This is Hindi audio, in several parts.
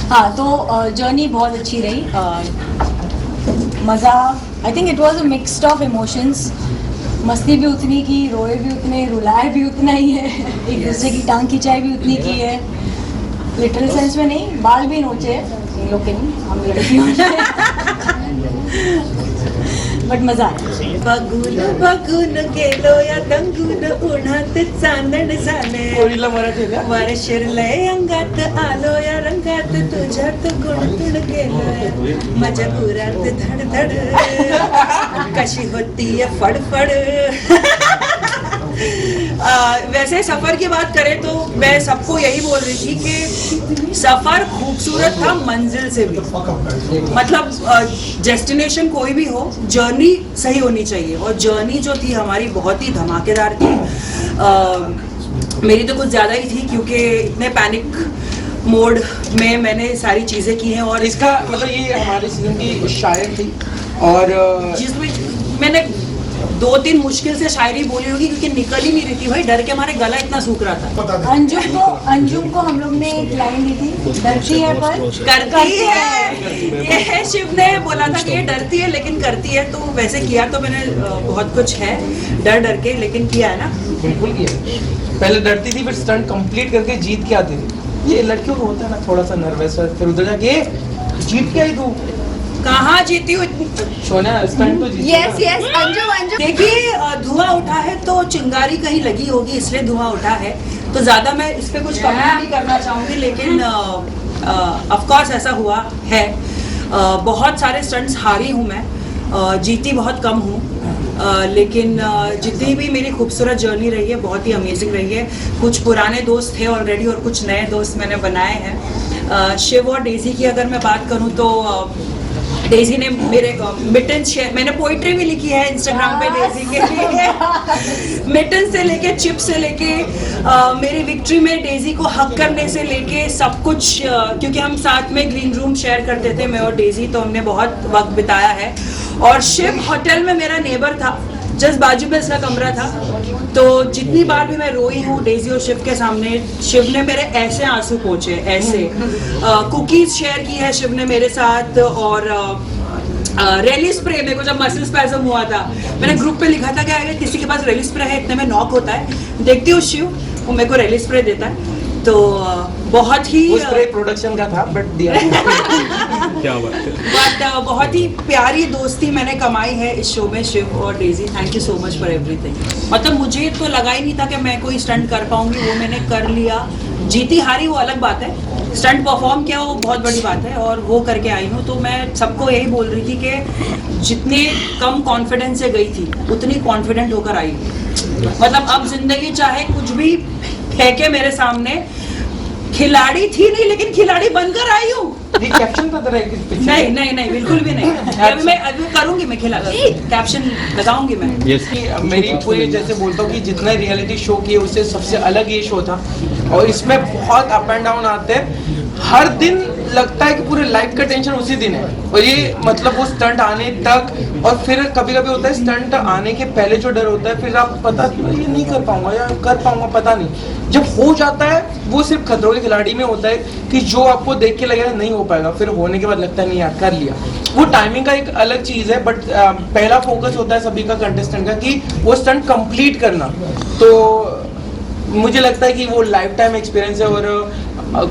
हाँ, तो जर्नी बहुत अच्छी रही। मज़ा, I think it was a mixed of emotions. मस्ती भी उतनी की, रोए भी उतने, रुलाए भी उतना ही है, एक दूसरे की टांग खिंचाई भी उतनी की है। लिटरल सेंस में नहीं, बाल भी नोचे इन लोग के नहीं, हम लड़कियों ने। बट मजा आया। बघून बघून गेलो या दंगून उन्हात चांदण झाले वर शिरलय अंगात आलो या रंगात तुझ्यात गुणतुण गेलोय माझ्या पुरात धडधड कशी होती फडफड। वैसे सफर की बात करें तो मैं सबको यही बोल रही थी कि सफर खूबसूरत था मंजिल से भी। मतलब डेस्टिनेशन कोई भी हो, जर्नी सही होनी चाहिए, और जर्नी जो थी हमारी बहुत ही धमाकेदार थी। मेरी तो कुछ ज़्यादा ही थी क्योंकि इतने पैनिक मोड में मैंने सारी चीज़ें की हैं। और इसका मतलब ये हमारे सीजन की शायर थी और जिसमें मैंने 2-3 मुश्किल से शायरी बोली होगी क्योंकि निकल ही नहीं रही थी भाई, डर के हमारे गला इतना सूख रहा था। अंजुम को हम लोग ने एक लाइन दी थी, डरती है पर करती है। ये शिव ने बोला था कि ये डरती है लेकिन करती है, तो वैसे किया तो मैंने बहुत कुछ है डर डर के, लेकिन किया है ना। बिल्कुल किया। पहले डरती थी, फिर स्टंट कंप्लीट करके जीत के आती थी। ये लड़कियों को होता है ना थोड़ा सा नर्वस, फिर उधर जाके जीत के आई तू। कहाँ जीती हूँ? सोना स्टंट तो जीती। Yes yes Anjum. देखिए धुआं उठा है तो चिंगारी कहीं लगी होगी, इसलिए धुआं उठा है। तो ज्यादा मैं इस पे कुछ कमेंट नहीं करना चाहूंगी, लेकिन ऑफ कोर्स ऐसा हुआ है। बहुत सारे स्टंट्स हारी हूँ मैं, जीती बहुत कम हूँ। लेकिन जितनी भी मेरी खूबसूरत जर्नी रही है बहुत ही अमेजिंग रही है। कुछ पुराने दोस्त थे ऑलरेडी और कुछ नए दोस्त मैंने बनाए हैं। शिव और डेजी की अगर मैं बात करूँ तो डेजी ने मेरे मिटन शेयर, मैंने पोइट्री भी लिखी है इंस्टाग्राम पे डेजी के लिए। मिटन से लेके चिप से लेके मेरी विक्ट्री में डेजी को हक करने से लेके सब कुछ, क्योंकि हम साथ में ग्रीन रूम शेयर करते थे मैं और डेजी, तो हमने बहुत वक्त बिताया है। और शिव होटल में मेरा नेबर था, जस्ट बाजू में इसका कमरा था। तो जितनी बार भी मैं रोई हूँ डेजी और शिव के सामने, शिव ने मेरे ऐसे आंसू पोंछे, ऐसे। कुकीज शेयर की है शिव ने मेरे साथ, और रेली स्प्रे, मेरे को जब मसल स्पैज़म हुआ था मैंने ग्रुप पे लिखा था कि अगर किसी के पास रेली स्प्रे है, इतने में नॉक होता है। देखती हूँ शिव, वो मेरे को रेली स्प्रे देता है। तो बहुत ही स्प्रे प्रोडक्शन का था बट दिया। क्या बात है। बट बहुत ही प्यारी दोस्ती मैंने कमाई है इस शो में शिव और Daisy. Thank you so much for everything. मतलब मुझे तो लगा ही नहीं था कि मैं कोई स्टंट कर पाऊंगी, वो मैंने कर लिया। जीती हारी वो अलग बात है, स्टंट परफॉर्म किया वो बहुत बड़ी बात है, और वो करके आई हूँ। तो मैं सबको यही बोल रही थी कि जितने कम कॉन्फिडेंस से गई थी उतनी कॉन्फिडेंट होकर आई। मतलब अब जिंदगी चाहे कुछ भी फेंके मेरे सामने, खिलाड़ी थी नहीं लेकिन खिलाड़ी बनकर आई हूँ। ये कैप्शन पता है किस पे? नहीं नहीं नहीं, बिल्कुल भी नहीं। अभी करूंगी मैं, कैप्शन लगाऊंगी मैं। यस मेरी पूरी जैसे बोलता हूँ कि जितना रियलिटी शो किए उससे सबसे अलग ये शो था, और इसमें बहुत अप एंड डाउन आते हैं। हर दिन लगता है कि पूरे लाइफ का टेंशन उसी दिन है, और ये मतलब वो स्टंट आने तक, और फिर कभी कभी होता है स्टंट आने के पहले जो डर होता है, फिर आप पता ये नहीं कर पाऊंगा या कर पाऊंगा पता नहीं, जब हो जाता है वो सिर्फ खतरों के खिलाड़ी में होता है कि जो आपको देख के लगेगा नहीं हो पाएगा, फिर होने के बाद लगता है नहीं यार कर लिया। वो टाइमिंग का एक अलग चीज है, बट पहला फोकस होता है सभी का कंटेस्टेंट का कि वो स्टंट कंप्लीट करना। तो मुझे लगता है कि वो लाइफ टाइम एक्सपीरियंस है, और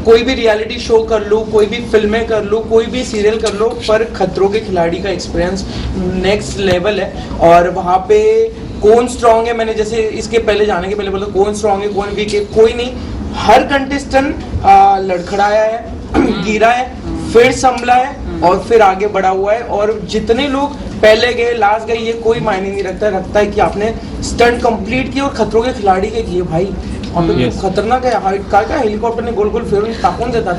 कोई भी रियलिटी शो कर लो, कोई भी फिल्में कर लो, कोई भी सीरियल कर लो, पर खतरों के खिलाड़ी का एक्सपीरियंस नेक्स्ट लेवल है। और वहाँ पे कौन स्ट्रांग है, मैंने जैसे इसके पहले जाने के पहले बोला कौन स्ट्रांग है कौन वीक है, कोई नहीं। हर कंटेस्टेंट लड़खड़ाया है, गिरा है, फिर संभला है और फिर आगे बढ़ा हुआ है। और जितने लोग पहले गए लास्ट गए ये कोई मायने नहीं रखता है कि आपने स्टंट कंप्लीट किया और खतरों के खिलाड़ी के किए भाई। और Yes. खतरनाक है, हाइट का हेलीकॉप्टर ने गोल गोल फेरून ताकून देता।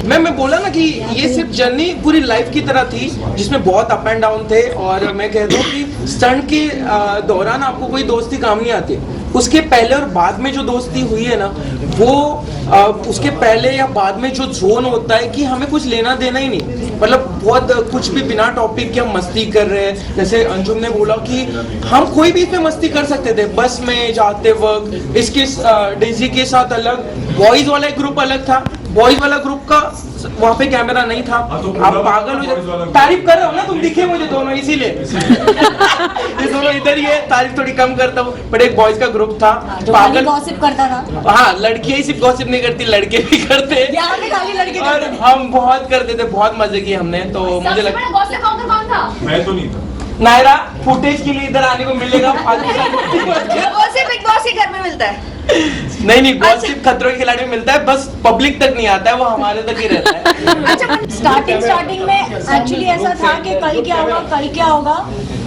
मैं बोला ना कि ये सिर्फ जर्नी पूरी लाइफ की तरह थी जिसमें बहुत अप एंड डाउन थे। और मैं कहता हूँ कि स्टंट के दौरान आपको कोई दोस्ती काम नहीं आती, उसके पहले और बाद में जो दोस्ती हुई है ना, वो उसके पहले या बाद में जो जोन होता है कि हमें कुछ लेना देना ही नहीं, मतलब बहुत कुछ भी बिना टॉपिक के हम मस्ती कर रहे हैं। जैसे अंजुम ने बोला कि हम कोई भी इसमें मस्ती कर सकते थे, बस में जाते वक्त। इसके डेजी के साथ अलग, बॉयज वाला एक ग्रुप अलग था, बॉयज वाला ग्रुप का वहाँ पे कैमरा नहीं था। तो आप पागल हो जाए, तारीफ कर रहे हो ना तुम, दिखे मुझे दोनों इसीलिए ये दोनों इधर ही है, तारीफ थोड़ी कम करता हूँ। बट एक बॉयज का ग्रुप था जो खाली पागल। गॉसिप करता था। हाँ, लड़कियां ही सिर्फ गॉसिप नहीं करती, लड़के भी करते हैं। यहाँ पे खाली लड़के और करते थे। हम बहुत करते थे, बहुत मजे किए हमने। तो मुझे सबसे लगता बड़ा gossip counter कौन था? मैं तो नहीं था। नायरा फुटेज के लिए इधर आने को मिलेगा। Gossip Big Boss के घर में मिलता है। नहीं गॉसिप खतरों के खिलाड़ी में मिलता है, बस पब्लिक तक नहीं आता है, वो हमारे तक ही रहता है। अच्छा स्टार्टिंग में एक्चुअली ऐसा था कि कल क्या होगा।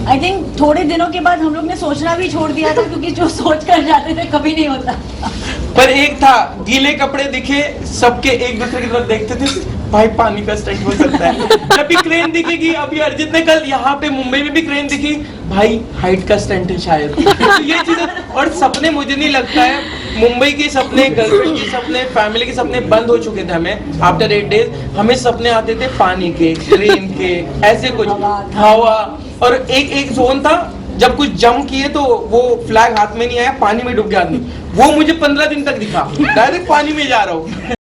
आई थिंक थोड़े दिनों के बाद हम लोग ने सोचना भी छोड़ दिया था, क्योंकि जो सोच कर जाते थे कभी नहीं होता। पर एक था, गीले कपड़े दिखे सबके एक दूसरे की तरफ देखते थे, भाई पानी का स्टंट हो सकता है। जब भी क्रेन दिखेगी, अभी अर्जित ने कल यहाँ पे मुंबई में भी क्रेन दिखी, भाई हाइट का स्टंट है शायद। तो ये चीजें और सपने, मुझे नहीं लगता है मुंबई के सपने, गर्लफ्रेंड के सपने, फैमिली के सपने बंद हो चुके थे। हमें आफ्टर 8 डेज हमें सपने आते थे पानी के, ट्रेन के, ऐसे कुछ हवा। और एक जोन था जब कुछ जंप किए तो वो फ्लैग हाथ में नहीं आया, पानी में डूब गया आदमी, वो मुझे 15 दिन तक दिखा, डायरेक्ट पानी में जा रहा हूँ।